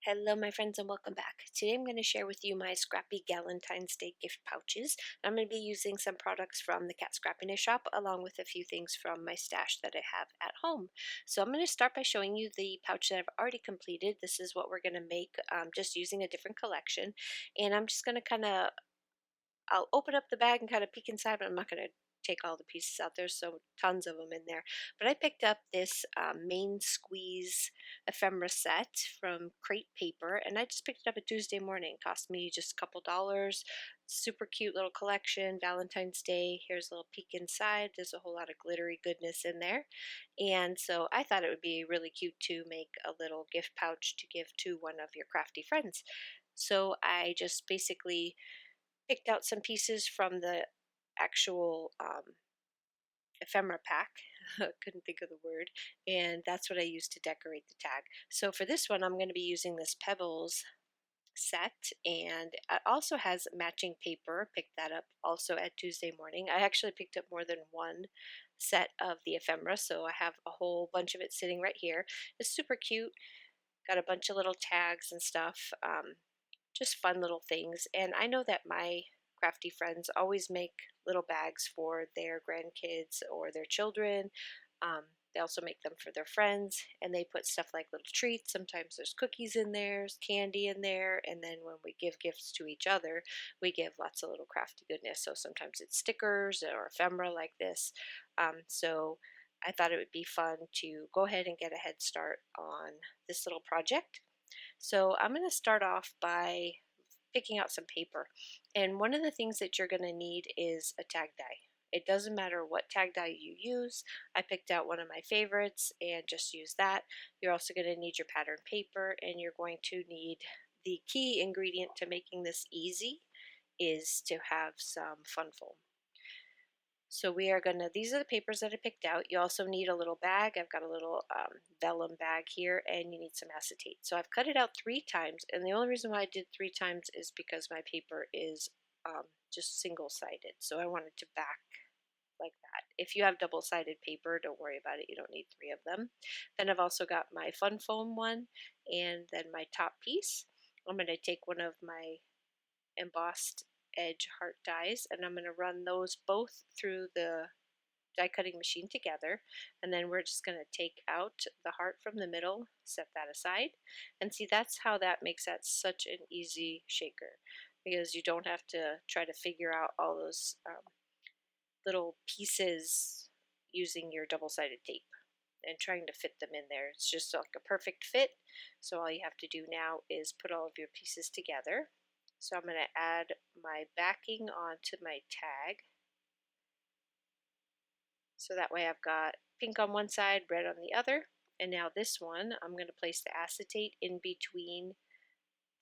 Hello, my friends, and welcome back. Today I'm going to share with you my Scrappy Valentine's Day gift pouches. I'm going to be using some products from the Cat Scrappiness shop along with a few things from my stash that I have at home. So I'm going to start by showing you the pouch that I've already completed. This is what we're going to make just using a different collection. And I'm just going to I'll open up the bag and kind of peek inside, but I'm not going to take all the pieces out. There's so tons of them in there. But I picked up this main squeeze ephemera set from Crate Paper, and I just picked it up a Tuesday morning. It cost me just a couple dollars. Super cute little collection, Valentine's Day. Here's a little peek inside. There's a whole lot of glittery goodness in there. And so I thought it would be really cute to make a little gift pouch to give to one of your crafty friends. So I just basically picked out some pieces from the actual ephemera pack. Couldn't think of the word. And that's what I used to decorate the tag. So for this one, I'm going to be using this Pebbles set, and it also has matching paper. Picked that up also at Tuesday morning. I actually picked up more than one set of the ephemera, so I have a whole bunch of it sitting right here. It's super cute. Got a bunch of little tags and stuff. Just fun little things. And I know that my crafty friends always make little bags for their grandkids or their children. They also make them for their friends, and they put stuff like little treats. Sometimes there's cookies in there, there's candy in there, and then when we give gifts to each other, we give lots of little crafty goodness. So sometimes it's stickers or ephemera like this. So I thought it would be fun to go ahead and get a head start on this little project. So I'm going to start off by picking out some paper. And one of the things that you're going to need is a tag die. It doesn't matter what tag die you use. I picked out one of my favorites and just used that. You're also going to need your pattern paper, and you're going to need the key ingredient to making this easy is to have some fun foam. So we are going to, these are the papers that I picked out. You also need a little bag. I've got a little vellum bag here, and you need some acetate. So I've cut it out 3 times, and the only reason why I did 3 times is because my paper is just single-sided. So I wanted to back like that. If you have double-sided paper, don't worry about it. You don't need 3 of them. Then I've also got my fun foam one, and then my top piece. I'm going to take one of my embossed edge heart dies, and I'm going to run those both through the die cutting machine together, and then we're just going to take out the heart from the middle, set that aside, and see, that's how that makes that such an easy shaker, because you don't have to try to figure out all those little pieces using your double-sided tape and trying to fit them in there. It's just like a perfect fit. So all you have to do now is put all of your pieces together. So I'm going to add my backing onto my tag. So that way I've got pink on one side, red on the other. And now this one, I'm going to place the acetate in between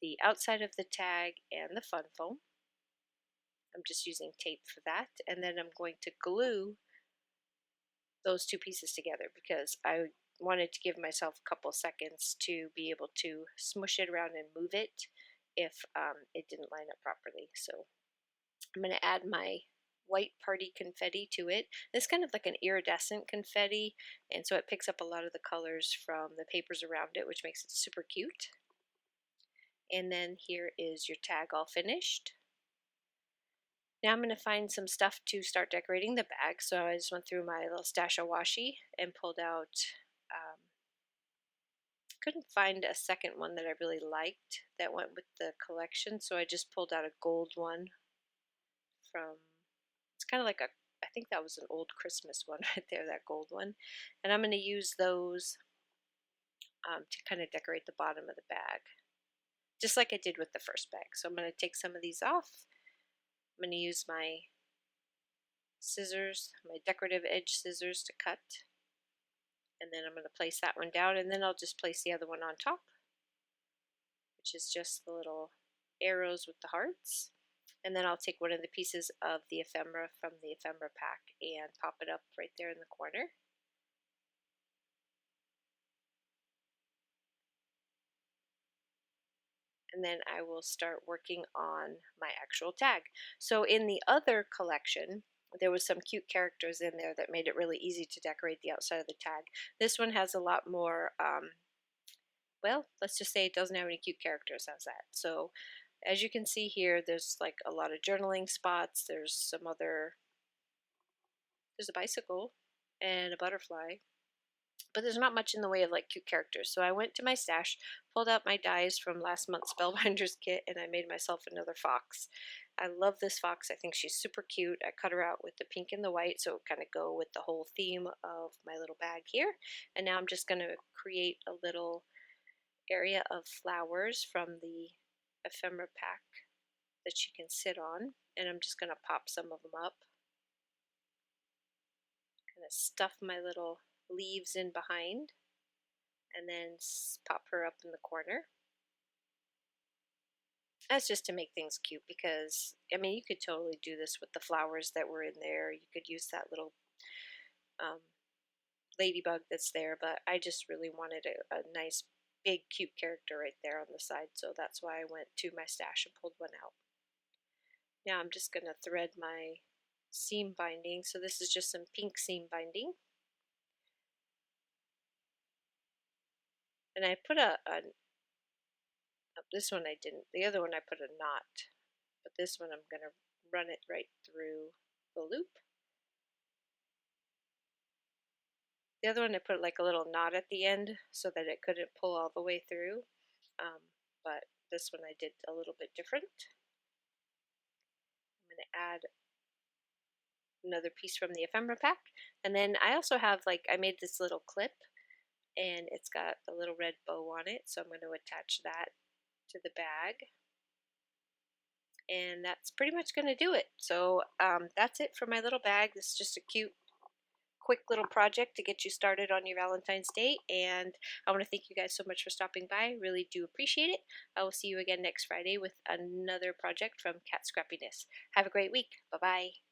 the outside of the tag and the fun foam. I'm just using tape for that. And then I'm going to glue those 2 pieces together because I wanted to give myself a couple seconds to be able to smush it around and move it if it didn't line up properly. So I'm going to add my white party confetti to it. It's kind of like an iridescent confetti, and so it picks up a lot of the colors from the papers around it, which makes it super cute. And then here is your tag all finished. Now I'm going to find some stuff to start decorating the bag. So I just went through my little stash of washi and pulled out, couldn't find a second one that I really liked that went with the collection. So I just pulled out a gold one from, it's kind of like a, I think that was an old Christmas one right there, that gold one. And I'm going to use those to kind of decorate the bottom of the bag, just like I did with the first bag. So I'm going to take some of these off. I'm going to use my scissors, my decorative edge scissors to cut. And then I'm going to place that one down, and then I'll just place the other one on top, which is just the little arrows with the hearts. And then I'll take one of the pieces of the ephemera from the ephemera pack and pop it up right there in the corner. And then I will start working on my actual tag. So in the other collection, there was some cute characters in there that made it really easy to decorate the outside of the tag. This one has a lot more well, let's just say it doesn't have any cute characters. How's that? So, as you can see here, there's like a lot of journaling spots. There's a bicycle and a butterfly, but there's not much in the way of like cute characters. So I went to my stash, pulled out my dies from last month's Spellbinders kit, and I made myself another fox. I love this fox. I think she's super cute. I cut her out with the pink and the white, so it kind of go with the whole theme of my little bag here. And now I'm just going to create a little area of flowers from the ephemera pack that she can sit on. And I'm just going to pop some of them up. Kind of stuff my little leaves in behind and then pop her up in the corner. That's just to make things cute because, I mean, you could totally do this with the flowers that were in there. You could use that little um, ladybug that's there, but I just really wanted a nice big cute character right there on the side, so that's why I went to my stash and pulled one out. Now I'm just going to thread my seam binding. So this is just some pink seam binding. And I put this one I didn't, the other one I put a knot, but this one I'm going to run it right through the loop. The other one I put like a little knot at the end so that it couldn't pull all the way through, but this one I did a little bit different. I'm going to add another piece from the ephemera pack, and then I also have I made this little clip and it's got a little red bow on it, so I'm going to attach that to the bag. And that's pretty much going to do it. So that's it for my little bag. This is just a cute, quick little project to get you started on your Valentine's Day. And I want to thank you guys so much for stopping by. Really do appreciate it. I will see you again next Friday with another project from Cat Scrappiness. Have a great week. Bye-bye.